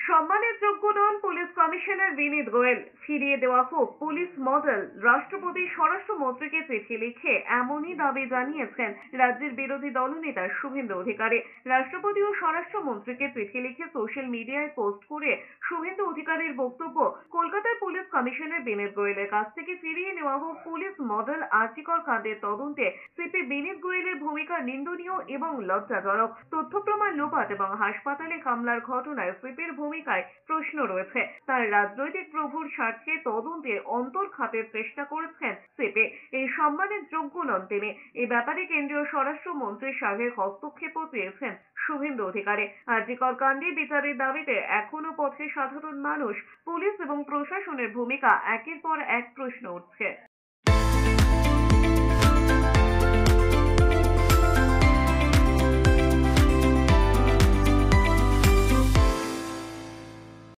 সম্মানের যোগ্য নন police commissioner বিনীত গোয়েল, ফিরিয়ে দেওয়া হোক পুলিশ মডেল। রাষ্ট্রপতি স্বরাষ্ট্রমন্ত্রীকে চিঠি লিখে এমনই দাবি জানিয়েছেন রাজ্যের বিরোধী দলনেতা শুভেন্দু অধিকারী। রাষ্ট্রপতি ও স্বরাষ্ট্রমন্ত্রীকে চিঠি লিখে সোশ্যাল মিডিয়ায় পোস্ট করে শুভেন্দু অধিকারীর বক্তব্য, কলকাতার পুলিশ কমিশনার বিনীত গোয়েলের কাছ থেকে ফিরিয়ে নেওয়া হোক পুলিশ মডেল। আরজিকর কাণ্ডের তদন্তে সিপি বিনীত গোয়েলের ভূমিকা নিন্দনীয় এবং লজ্জাজনক। তথ্য প্রমাণ লোপাট এবং হাসপাতালে হামলার ঘটনায় সিপির ভূমিকায় প্রশ্ন রয়েছে। তার রাজনৈতিক প্রভুর স্বার্থে তদন্তে অন্তর্ঘাতের চেষ্টা করেছেন সিপি। এই সম্মানের যোগ্য নন তিনি। এই ব্যাপারে কেন্দ্রীয় স্বরাষ্ট্রমন্ত্রীর সাহেব হস্তক্ষেপও চেয়েছেন শুভেন্দু অধিকারী। আরজিকর কাণ্ডে বিচারের দাবিতে এখনো পথে সাধারণ মানুষ। পুলিশ এবং প্রশাসনের ভূমিকা একের পর এক প্রশ্ন উঠছে।